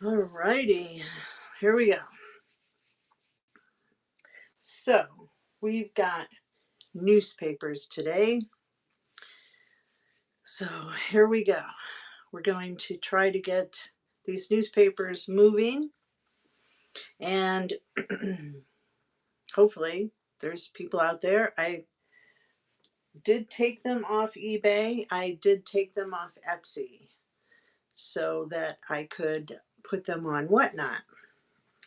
All righty, here we go. So we've got newspapers today. So here we go. We're going to try to get these newspapers moving, and hopefully there's people out there. I did take them off eBay. I did take them off Etsy so that I could put them on Whatnot.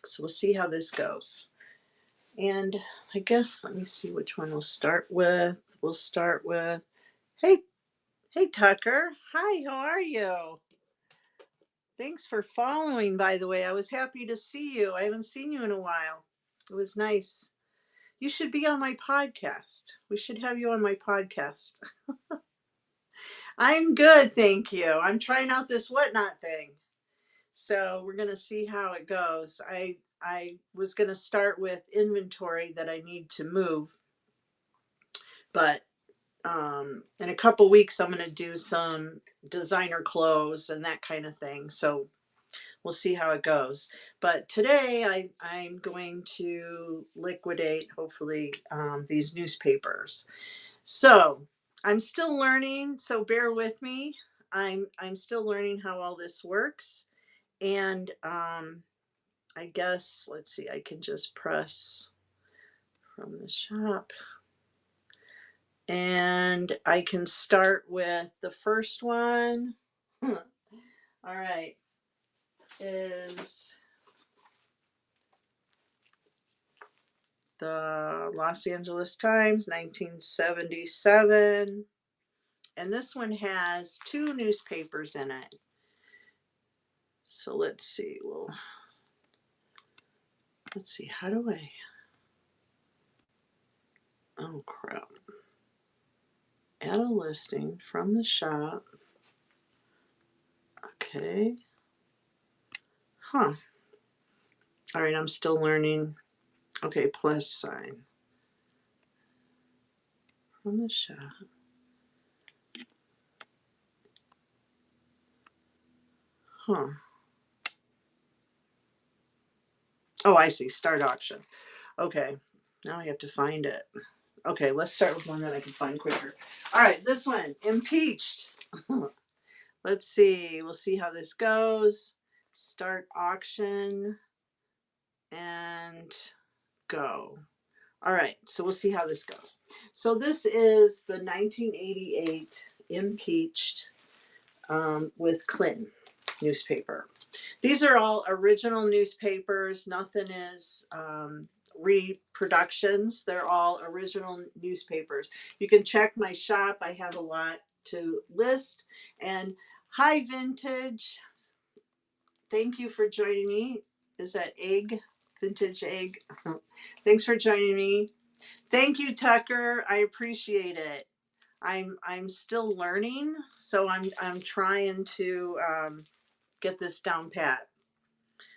So we'll see how this goes. And I guess, let me see which one we'll start with. We'll start with, hey, Tucker. Hi, how are you? Thanks for following, by the way. I was happy to see you. I haven't seen you in a while. It was nice. You should be on my podcast. We should have you on my podcast. I'm good, thank you. I'm trying out this Whatnot thing. So we're going to see how it goes. I was going to start with inventory that I need to move, but in a couple weeks I'm going to do some designer clothes and that kind of thing. So we'll see how it goes. But today I'm going to liquidate, hopefully, these newspapers. So I'm still learning, so bear with me. I'm still learning how all this works. And I guess, let's see, I can just press from the shop. And I can start with the first one. All right, is the Los Angeles Times, 1977. And this one has 2 newspapers in it. So let's see, how do I, oh crap. Add a listing from the shop. Okay. Huh. All right, I'm still learning. Okay, plus sign. From the shop. Huh. Oh, I see. Start auction. Okay. Now I have to find it. Okay, let's start with one that I can find quicker. All right, this one, impeached. Let's see. We'll see how this goes. Start auction and go. All right, so we'll see how this goes. So this is the 1988 impeached with Clinton newspaper. These are all original newspapers. Nothing is reproductions. They're all original newspapers. You can check my shop. I have a lot to list. And hi, Vintage. Thank you for joining me. Is that egg? Vintage egg. Thanks for joining me. Thank you, Tucker. I appreciate it. I'm still learning, so I'm trying to get this down pat.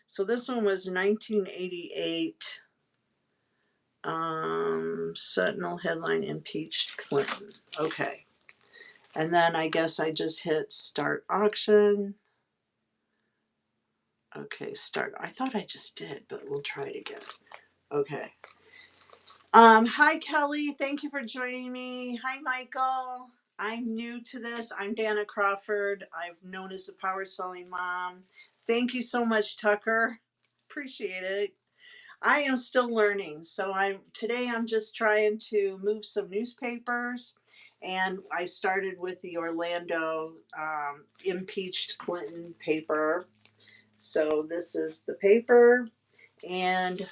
So this one was 1988. Sentinel headline, impeached Clinton. Okay. And then I guess I just hit start auction. Okay, start. I thought I just did, but we'll try it again. Okay. Hi, Kelly. Thank you for joining me. Hi, Michael. I'm new to this. I'm Dana Crawford. I'm known as the Power Selling Mom. Thank you so much, Tucker. Appreciate it. I am still learning. So today I'm just trying to move some newspapers, and I started with the Orlando impeached Clinton paper. So this is the paper, and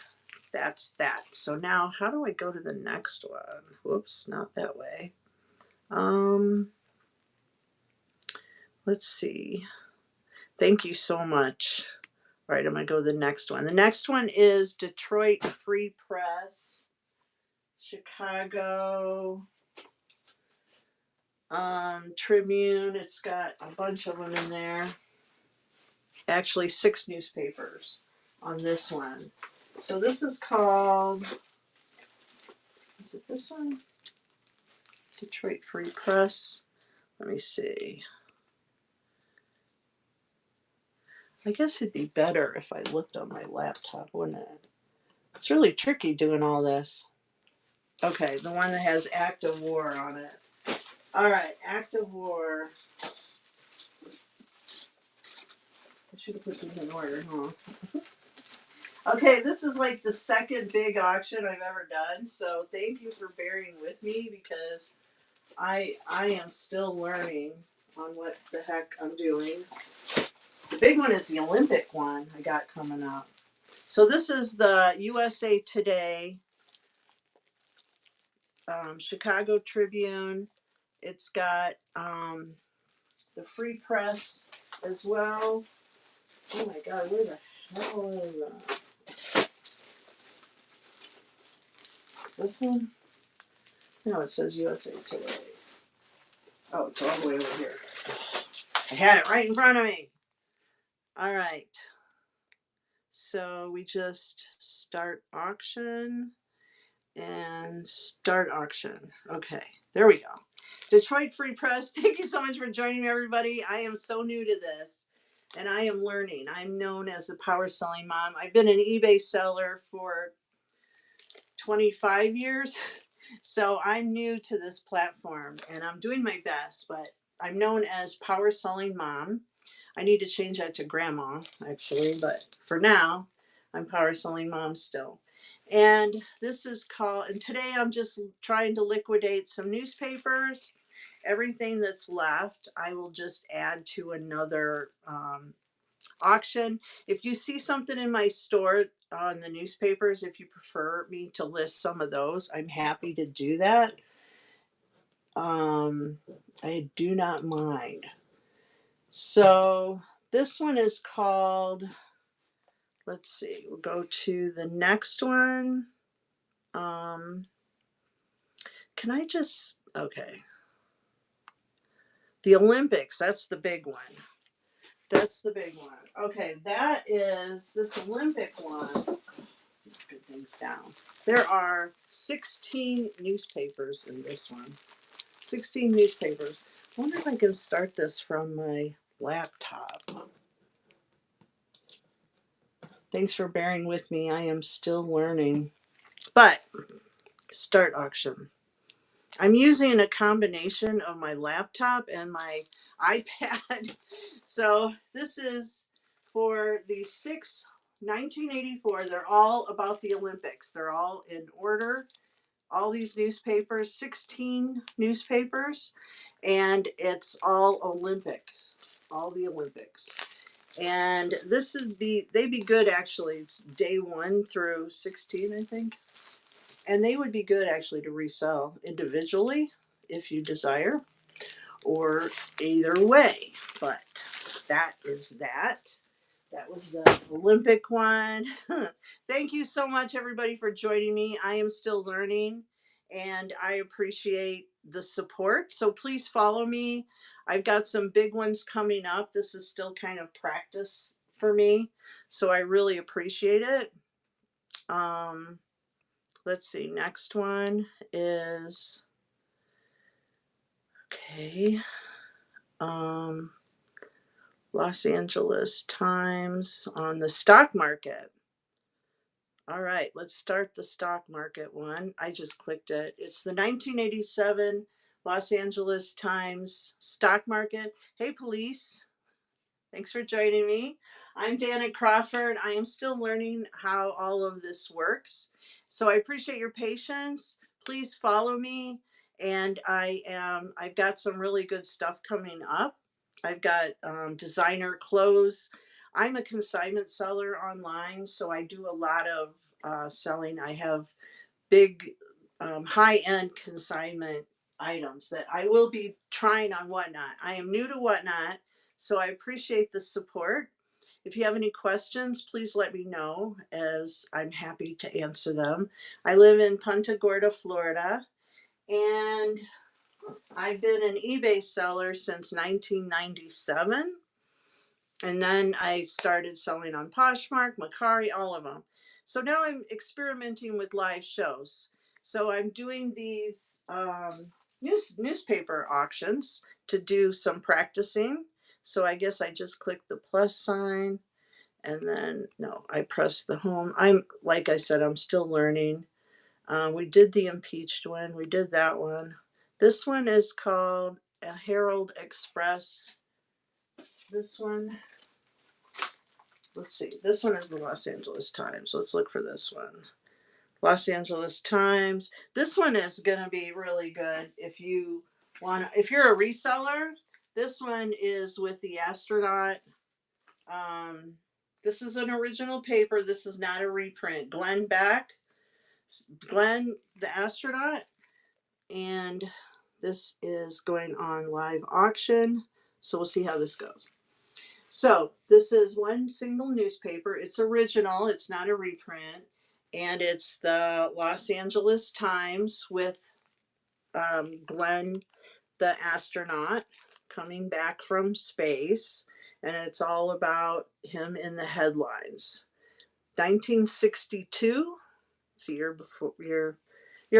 that's that. So now how do I go to the next one? Whoops, not that way. Let's see. Thank you so much. All right, I'm gonna go to the next one. The next one is Detroit Free Press, Chicago Tribune. It's got a bunch of them in there. Actually, 6 newspapers on this one. So this is called, is it this one? Detroit Free Press. Let me see. I guess it'd be better if I looked on my laptop, wouldn't it? It's really tricky doing all this. Okay, the one that has Act of War on it. All right, Act of War. I should have put these in order, huh? Okay, this is like the second big auction I've ever done, so thank you for bearing with me because I am still learning on what the heck I'm doing. The big one is the Olympic one I got coming up. So this is the USA Today, Chicago Tribune. It's got the Free Press as well. Oh my God, where the hell is this one? No, it says USA Today. Oh, it's all the way over here. I had it right in front of me. All right. So we just start auction and start auction. Okay, there we go. Detroit Free Press, thank you so much for joining me, everybody. I am so new to this and I am learning. I'm known as the Power Selling Mom. I've been an eBay seller for 25 years. So I'm new to this platform and I'm doing my best, but I'm known as Power Selling Mom. I need to change that to Grandma, actually, but for now, I'm Power Selling Mom still. And this is called, and today I'm just trying to liquidate some newspapers. Everything that's left, I will just add to another auction. If you see something in my store on the newspapers, if you prefer me to list some of those, I'm happy to do that. I do not mind. So this one is called, let's see, we'll go to the next one. Can I just, okay. The Olympics, that's the big one. That's the big one. Okay, that is this Olympic one. Good things down. There are 16 newspapers in this one. 16 newspapers. I wonder if I can start this from my laptop. Thanks for bearing with me. I am still learning. But start auction. I'm using a combination of my laptop and my iPad. So this is for the 1984. They're all about the Olympics. They're all in order. All these newspapers, 16 newspapers, and it's all Olympics, all the Olympics. And this would be, they'd be good actually. It's day 1 through 16, I think. And they would be good actually to resell individually if you desire, or either way. But that is that. That was the Olympic one. Thank you so much, everybody, for joining me. I am still learning and I appreciate the support. So please follow me. I've got some big ones coming up. This is still kind of practice for me. So I really appreciate it. Let's see. Next one is, okay. Los Angeles Times on the stock market. All right, let's start the stock market one. I just clicked it. It's the 1987 Los Angeles Times stock market. Hey, police. Thanks for joining me. I'm Dana Crawford. I am still learning how all of this works. So I appreciate your patience. Please follow me. And I've got some really good stuff coming up. I've got designer clothes. I'm a consignment seller online, so I do a lot of selling. I have big high-end consignment items that I will be trying on Whatnot. I am new to Whatnot, so I appreciate the support. If you have any questions, please let me know as I'm happy to answer them. I live in Punta Gorda, Florida, and I've been an eBay seller since 1997. And then I started selling on Poshmark, Mercari, all of them. So now I'm experimenting with live shows. So I'm doing these newspaper auctions to do some practicing. So I guess I just click the plus sign And then, no, I pressed the home. Like I said, I'm still learning. We did the impeached one. We did that one. This one is called a Herald Express. This one, let's see. This one is the Los Angeles Times. Let's look for this one. Los Angeles Times. This one is going to be really good if you want. If you're a reseller, this one is with the astronaut. This is an original paper. This is not a reprint. Glenn Beck, Glenn the astronaut, and this is going on live auction. So we'll see how this goes. So this is one single newspaper. It's original. It's not a reprint, and it's the Los Angeles Times with Glenn the astronaut coming back from space, and it's all about him in the headlines. 1962. It's a year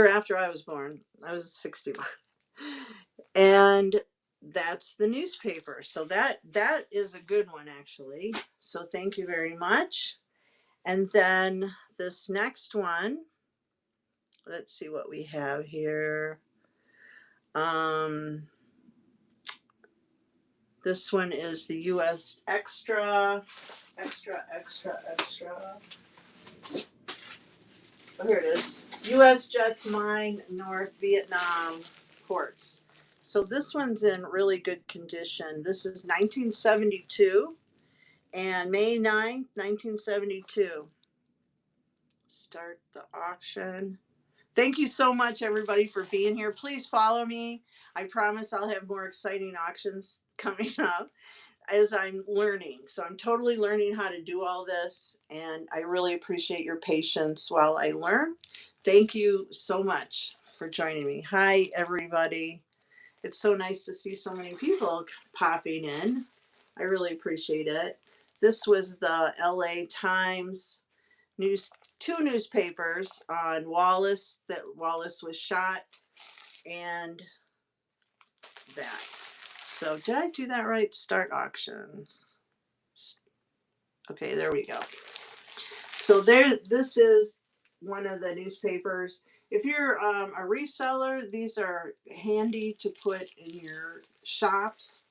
after I was born. I was 61. And that's the newspaper. So that is a good one, actually. So thank you very much. And then this next one, let's see what we have here. This one is the U.S. Extra. Oh, here it is. U.S. jets mine North Vietnam ports. So this one's in really good condition. This is 1972 and May 9th, 1972. Start the auction. Thank you so much, everybody, for being here. Please follow me. I promise I'll have more exciting auctions coming up as I'm learning. So I'm totally learning how to do all this, and I really appreciate your patience while I learn. Thank you so much for joining me. Hi, everybody. It's so nice to see so many people popping in. I really appreciate it. This was the LA Times two newspapers on Wallace, that Wallace was shot, and that. So did I do that right? Start auction. Okay, there we go. So this is one of the newspapers. If you're a reseller, these are handy to put in your shops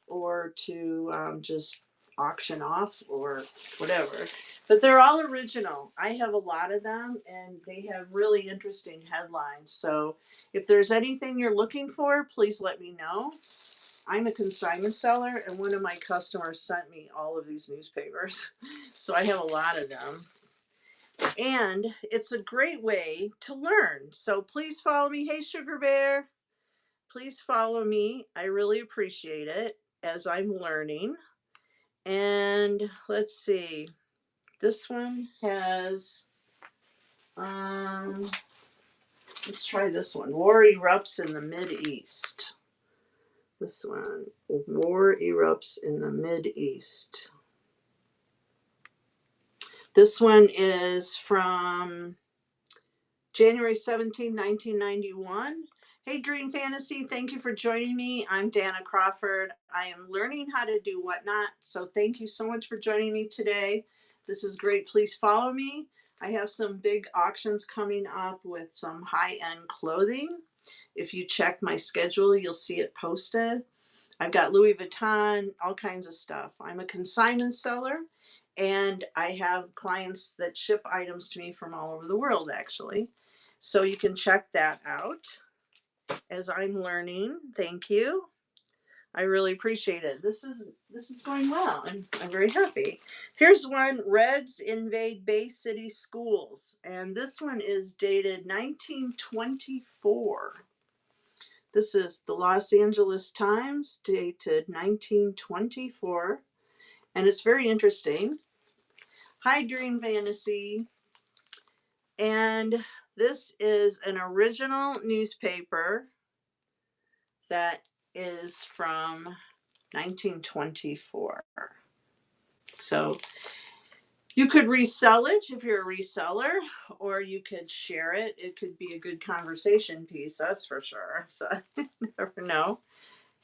or to just auction off or whatever. But they're all original. I have a lot of them, and they have really interesting headlines. So if there's anything you're looking for, please let me know. I'm a consignment seller, and one of my customers sent me all of these newspapers. So I have a lot of them. And it's a great way to learn. So please follow me. Hey, Sugar Bear. Please follow me. I really appreciate it as I'm learning. And let's see. This one has, let's try this one. War erupts in the Mideast. This one, war erupts in the Mideast. This one is from January 17, 1991. Hey, Dream Fantasy, thank you for joining me. I'm Dana Crawford. I am learning how to do whatnot, so thank you so much for joining me today. This is great. Please follow me. I have some big auctions coming up with some high-end clothing. If you check my schedule, you'll see it posted. I've got Louis Vuitton, all kinds of stuff. I'm a consignment seller, and I have clients that ship items to me from all over the world, actually. So you can check that out as I'm learning. Thank you. I really appreciate it. This is going well. I'm very happy. Here's one: Reds invade Bay City schools, and this one is dated 1924. This is the Los Angeles Times, dated 1924, and it's very interesting. Hi, Dream Fantasy. And this is an original newspaper that is from 1924. So you could resell it if you're a reseller, or you could share it. It could be a good conversation piece, that's for sure. So you never know.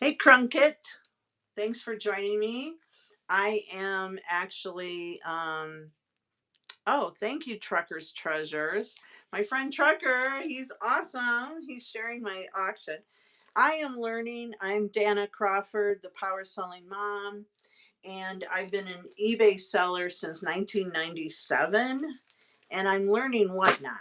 Hey, Crunkit, thanks for joining me. I am actually, oh, thank you, Truckers Treasures. My friend Trucker, he's awesome. He's sharing my auction. I am learning. I'm Dana Crawford, the Power Selling Mom, and I've been an eBay seller since 1997, and I'm learning whatnot.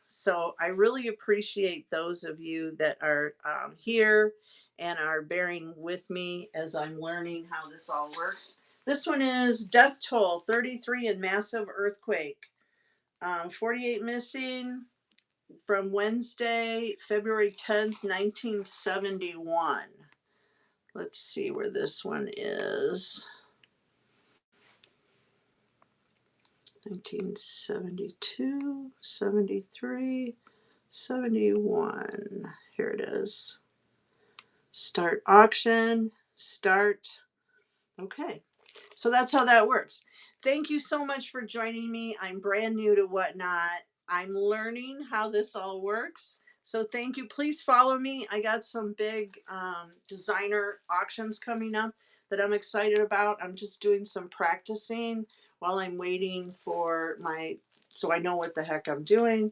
So I really appreciate those of you that are here and are bearing with me as I'm learning how this all works. This one is Death Toll 33 in Massive Earthquake. 48 missing from Wednesday, February 10th, 1971. Let's see where this one is. 1972, 73, 71. Here it is. Start auction, start. Okay, so that's how that works. Thank you so much for joining me. I'm brand new to Whatnot. I'm learning how this all works. So thank you. Please follow me. I got some big designer auctions coming up that I'm excited about. I'm just doing some practicing while I'm waiting for so I know what the heck I'm doing.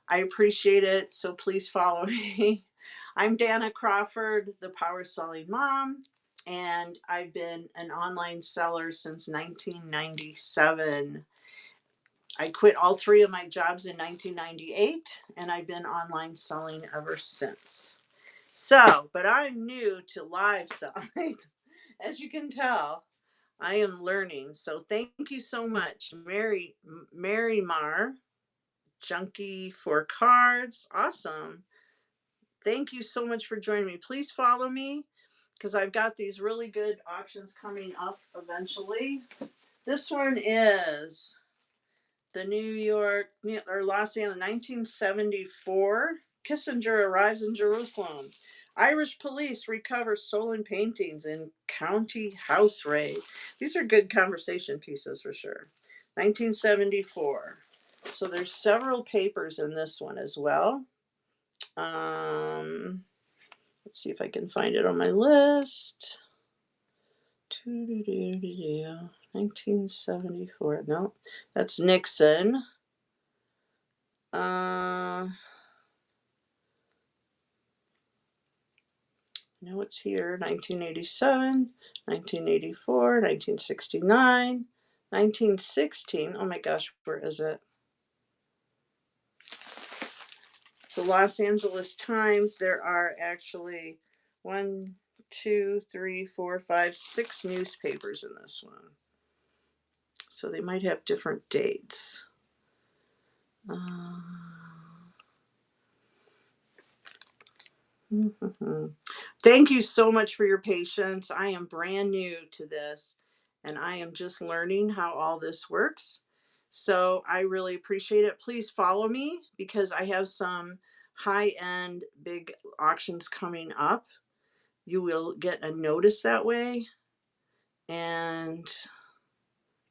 I appreciate it. So please follow me. I'm Dana Crawford, the Power Selling Mom, and I've been an online seller since 1997. I quit all three of my jobs in 1998, and I've been online selling ever since. So, but I'm new to live selling. As you can tell, I am learning. So thank you so much, Mary Mar, Junkie for Cards. Awesome. Thank you so much for joining me. Please follow me because I've got these really good auctions coming up eventually. This one is the New York or Los Angeles 1974. Kissinger arrives in Jerusalem. Irish police recover stolen paintings in county house raid. These are good conversation pieces for sure. 1974. So there's several papers in this one as well. Let's see if I can find it on my list. 1974. No, that's Nixon. No, it's here. 1987, 1984, 1969, 1916. Oh my gosh, where is it? The Los Angeles Times. There are actually 1, 2, 3, 4, 5, 6 newspapers in this one. So they might have different dates. Thank you so much for your patience. I am brand new to this and I am just learning how all this works. So I really appreciate it. Please follow me because I have some high-end big auctions coming up. You will get a notice that way. And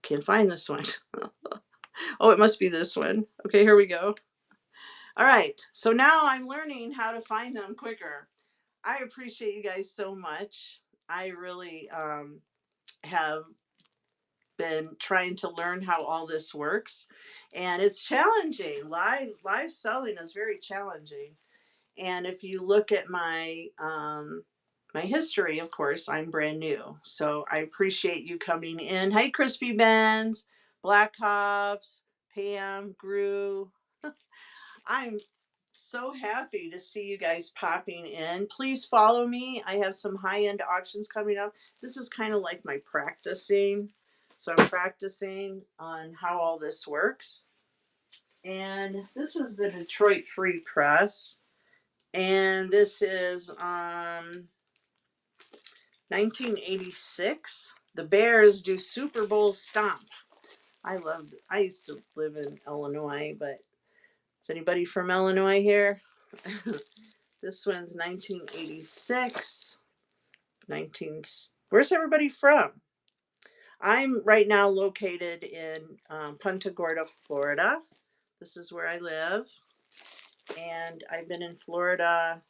can't find this one. Oh, it must be this one. Okay, here we go. All right. So now I'm learning how to find them quicker. I appreciate you guys so much. I really have been trying to learn how all this works, and it's challenging. Live selling is very challenging. And if you look at my history, of course, I'm brand new. So I appreciate you coming in. Hey, Crispy Benz, Black Hops, Pam, Gru. I'm so happy to see you guys popping in. Please follow me. I have some high-end auctions coming up. This is kind of like my practicing. So I'm practicing on how all this works. And this is the Detroit Free Press. And this is 1986. The Bears do Super Bowl stomp. I used to live in Illinois, but is anybody from Illinois here? This one's 1986. Where's everybody from? I'm right now located in Punta Gorda, Florida. This is where I live. And I've been in Florida,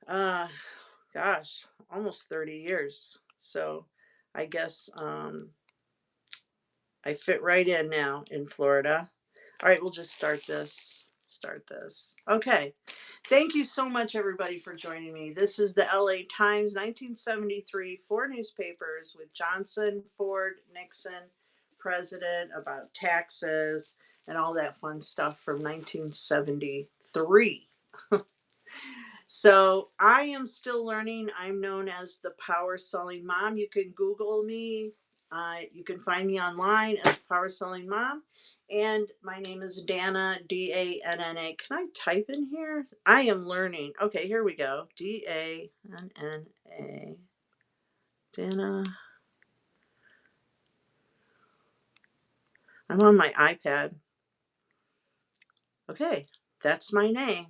gosh, almost 30 years. So I guess I fit right in now in Florida. All right, we'll just start this. Okay. Thank you so much, everybody, for joining me. This is the LA Times 1973, four newspapers with Johnson, Ford, Nixon, President, about taxes and all that fun stuff from 1973. So I am still learning. I'm known as the Power Selling Mom. You can Google me. You can find me online as Power Selling Mom. And my name is Danna, Danna. Can I type in here? I am learning. Okay, here we go. Danna. Danna. I'm on my iPad. Okay, that's my name.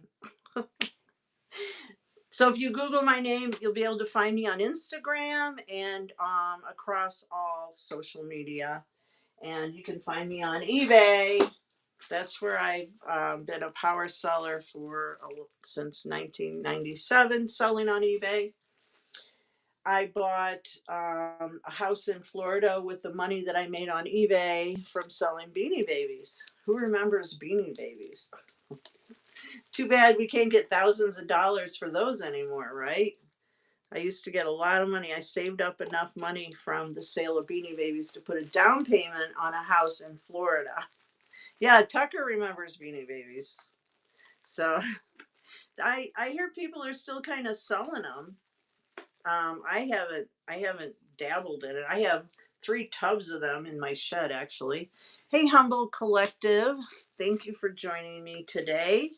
So if you Google my name, you'll be able to find me on Instagram and across all social media. And you can find me on eBay. That's where I've been a power seller since 1997, selling on eBay. I bought a house in Florida with the money that I made on eBay from selling Beanie Babies. Who remembers Beanie Babies? Too bad we can't get thousands of dollars for those anymore, right? I used to get a lot of money. I saved up enough money from the sale of Beanie Babies to put a down payment on a house in Florida. Yeah, Tucker remembers Beanie Babies. So I hear people are still kind of selling them. I haven't dabbled in it. I have 3 tubs of them in my shed actually. Hey Humble Collective, thank you for joining me today.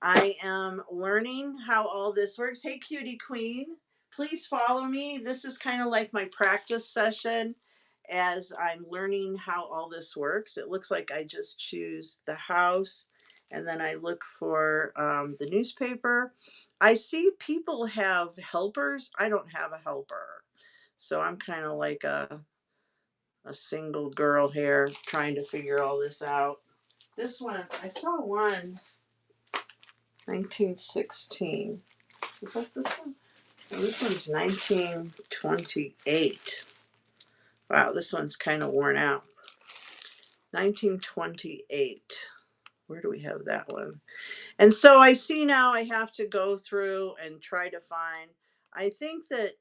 I am learning how all this works. Hey, Cutie Queen, please follow me. This is kind of like my practice session as I'm learning how all this works. It looks like I just choose the house and then I look for the newspaper. I see people have helpers. I don't have a helper. So I'm kind of like a single girl here trying to figure all this out. This one, I saw one 1916. Is that this one? Oh, this one's 1928. Wow, this one's kind of worn out. 1928. Where do we have that one? And so I see now I have to go through and try to find. I think that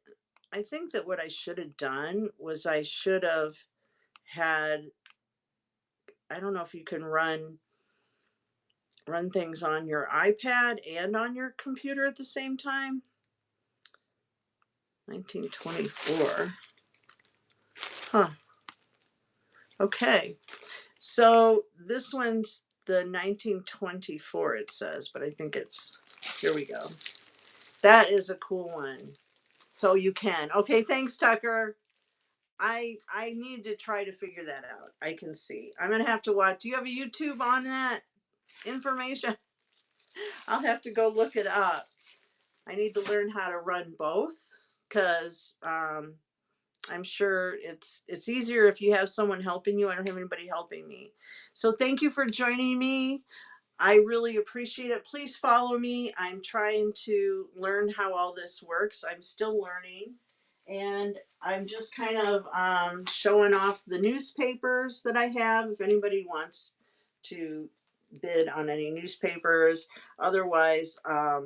what I should have done was I should have had. I don't know if you can run things on your iPad and on your computer at the same time. 1924. Huh. Okay. So this one's the 1924, it says, but I think it's, here we go. That is a cool one. So you can. Okay, thanks, Tucker. I need to try to figure that out. I can see. I'm going to have to watch. Do you have a YouTube on that information? I'll have to go look it up. I need to learn how to run both because I'm sure it's easier if you have someone helping you. I don't have anybody helping me. So thank you for joining me. I really appreciate it. Please follow me. I'm trying to learn how all this works. I'm still learning. And I'm just kind of showing off the newspapers that I have if anybody wants to bid on any newspapers. Otherwise, I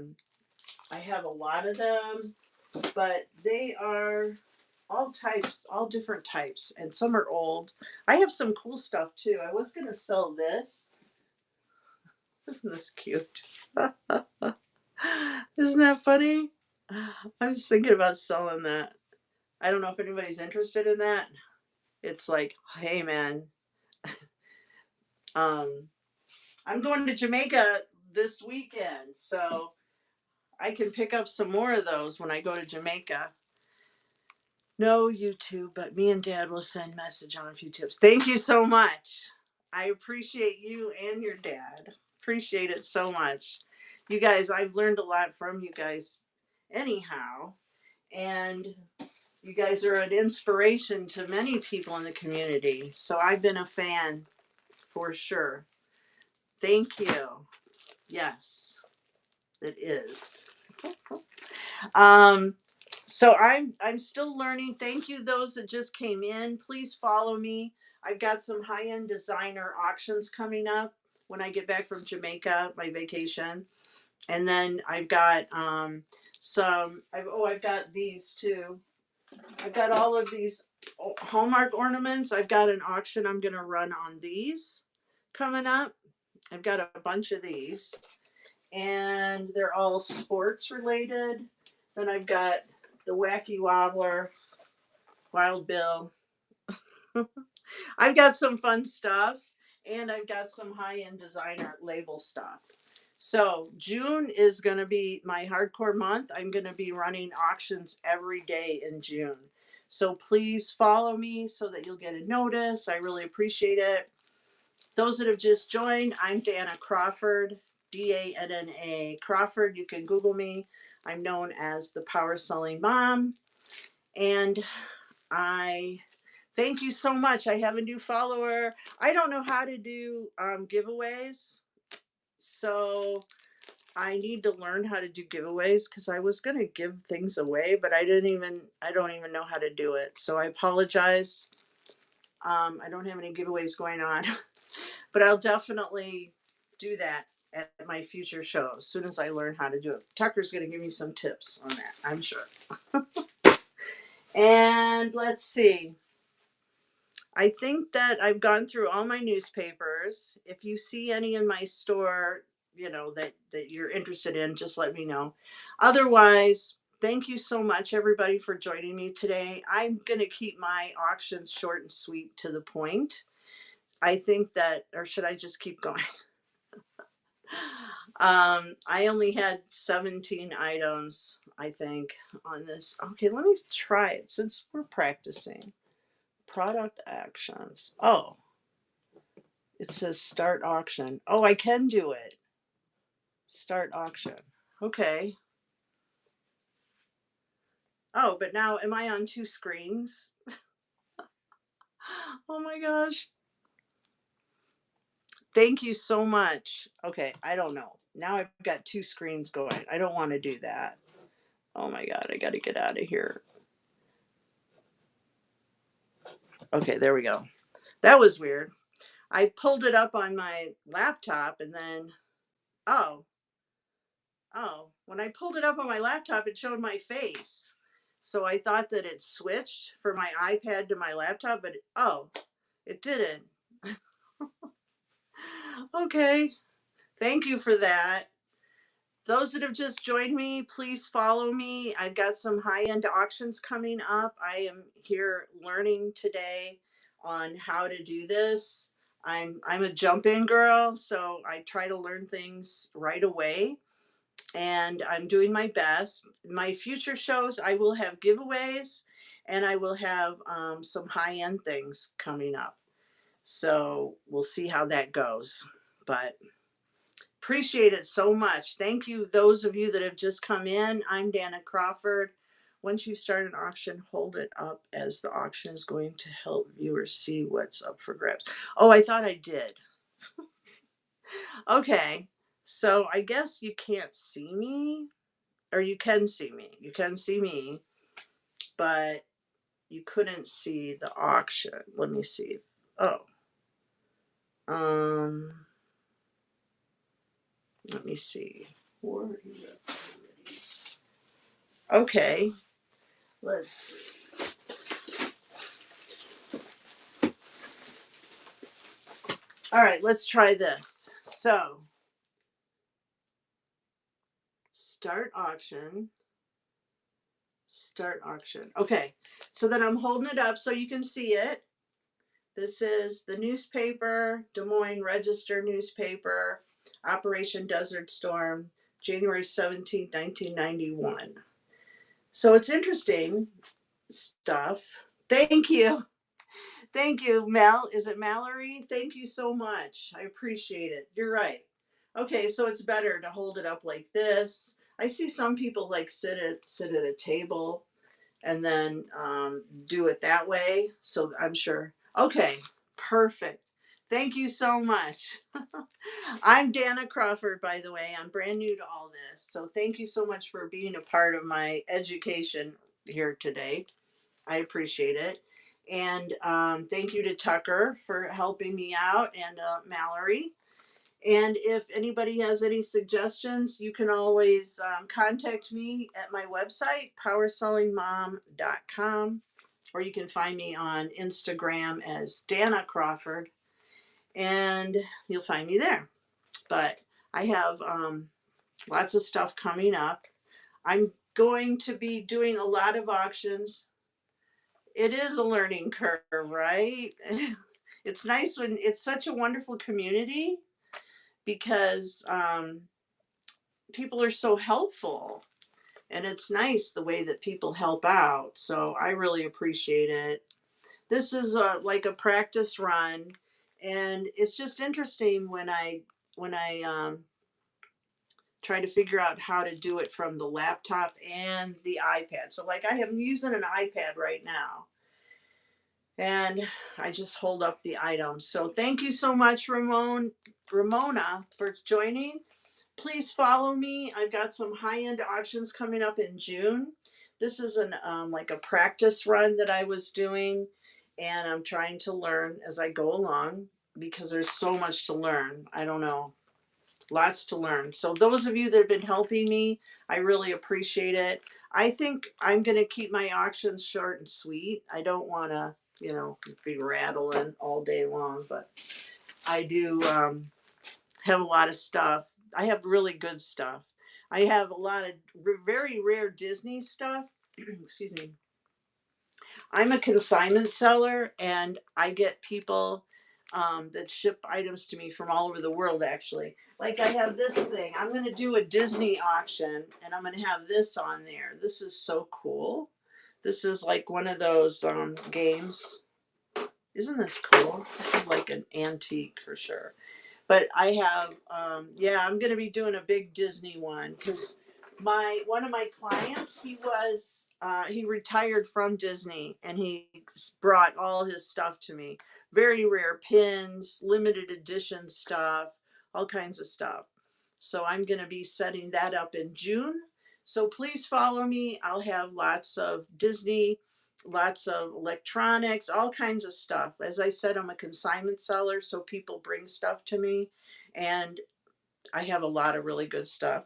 have a lot of them, but they are all types, all different types, and some are old. I have some cool stuff too. I was going to sell this. Isn't this cute? Isn't that funny? I was thinking about selling that. I don't know if anybody's interested in that. It's like, hey man, I'm going to Jamaica this weekend, so I can pick up some more of those when I go to Jamaica. No YouTube, but me and Dad will send message on a few tips. Thank you so much. I appreciate you and your dad. Appreciate it so much. You guys, I've learned a lot from you guys anyhow. And you guys are an inspiration to many people in the community. So I've been a fan for sure. Thank you. Yes, it is. So I'm still learning. Thank you those that just came in. Please follow me. I've got some high-end designer auctions coming up when I get back from Jamaica, my vacation. And then I've got I've got these too. I've got all of these Hallmark ornaments. I've got an auction I'm going to run on these coming up. I've got a bunch of these and they're all sports related. Then I've got the Wacky Wobbler, Wild Bill. I've got some fun stuff and I've got some high end designer label stuff. So, June is going to be my hardcore month. I'm going to be running auctions every day in June. So, please follow me so that you'll get a notice. I really appreciate it. Those that have just joined, I'm Dana Crawford, Danna Crawford. You can Google me. I'm known as the Power Selling Mom. And I thank you so much. I have a new follower. I don't know how to do giveaways. So I need to learn how to do giveaways because I was going to give things away, but I don't even know how to do it. So I apologize. I don't have any giveaways going on, but I'll definitely do that at my future shows as soon as I learn how to do it. Tucker's going to give me some tips on that, I'm sure. And let's see. I think that I've gone through all my newspapers. If you see any in my store, that you're interested in, just let me know. Otherwise, thank you so much, everybody, for joining me today. I'm going to keep my auctions short and sweet to the point. I think that, or should I just keep going? I only had 17 items, I think, on this. Okay, let me try it since we're practicing. Product actions. Oh, it says start auction. Oh, I can do it. Start auction. Okay. Oh, but now am I on two screens? Oh my gosh. Thank you so much. Okay, I don't know. Now I've got two screens going. I don't want to do that. Oh my God, I got to get out of here. Okay, there we go. That was weird. I pulled it up on my laptop and then, oh, when I pulled it up on my laptop, it showed my face. So I thought that it switched from my iPad to my laptop, but it didn't. Okay. Thank you for that. Those that have just joined me, please follow me. I've got some high end auctions coming up. I am here learning today on how to do this. I'm a jump in girl, so I try to learn things right away and I'm doing my best. My future shows, I will have giveaways and I will have some high end things coming up. So we'll see how that goes. But appreciate it so much. Thank you, those of you that have just come in. I'm Dana Crawford. Once you start an auction, hold it up as the auction is going to help viewers see what's up for grabs. Oh, I thought I did. Okay, so I guess you can't see me, or you can see me. You can see me, but you couldn't see the auction. Let me see. Oh, um, let me see. Okay, let's see. All right, let's try this. So, start auction. Start auction. Okay, so then I'm holding it up so you can see it. This is the newspaper, Des Moines Register newspaper, Operation Desert Storm, January 17th, 1991. So it's interesting stuff. Thank you. Thank you, Mel. Is it Mallory? Thank you so much. I appreciate it. You're right. Okay, so it's better to hold it up like this. I see some people like sit at a table and then do it that way. So I'm sure. Okay, perfect. Thank you so much. I'm Dana Crawford, by the way. I'm brand new to all this. So thank you so much for being a part of my education here today. I appreciate it. And thank you to Tucker for helping me out, and Mallory. And if anybody has any suggestions, you can always contact me at my website, powersellingmom.com, or you can find me on Instagram as Dana Crawford, and you'll find me there. But I have lots of stuff coming up. I'm going to be doing a lot of auctions. It is a learning curve, right? It's nice when it's such a wonderful community because people are so helpful, and it's nice the way that people help out. So I really appreciate it. This is like a practice run, and it's just interesting when I try to figure out how to do it from the laptop and the iPad. So like I am using an iPad right now, and I just hold up the items. So thank you so much, Ramona, for joining. Please follow me. I've got some high-end auctions coming up in June. This is an like a practice run that I was doing, and I'm trying to learn as I go along because there's so much to learn. I don't know, lots to learn. So those of you that have been helping me, I really appreciate it. I think I'm going to keep my auctions short and sweet. I don't want to, be rattling all day long, but I do have a lot of stuff. I have really good stuff. I have a lot of very rare Disney stuff. Excuse me. I'm a consignment seller, and I get people that ship items to me from all over the world, actually. Like I have this thing. I'm going to do a Disney auction, and I'm going to have this on there. This is so cool. This is like one of those games. Isn't this cool? This is like an antique for sure. But I have, yeah, I'm going to be doing a big Disney one because one of my clients, he retired from Disney, and he brought all his stuff to me. Very rare pins, limited edition stuff, all kinds of stuff. So I'm going to be setting that up in June. So please follow me. I'll have lots of Disney, lots of electronics, all kinds of stuff. As I said, I'm a consignment seller, so people bring stuff to me, and I have a lot of really good stuff.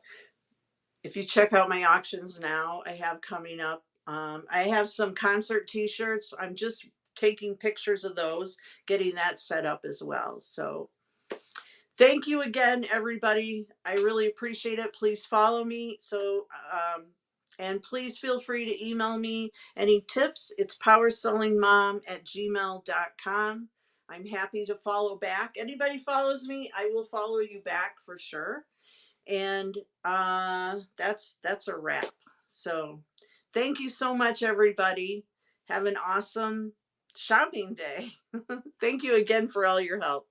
If you check out my auctions now, I have coming up, I have some concert t-shirts. I'm just taking pictures of those, getting that set up as well. So thank you again, everybody. I really appreciate it. Please follow me. And please feel free to email me any tips. It's powersellingmom@gmail.com. I'm happy to follow back. Anybody follows me, I will follow you back for sure. And that's a wrap. So thank you so much, everybody. Have an awesome shopping day. Thank you again for all your help.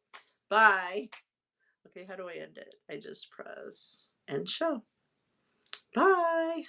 Bye. Okay, how do I end it? I just press end show. Bye.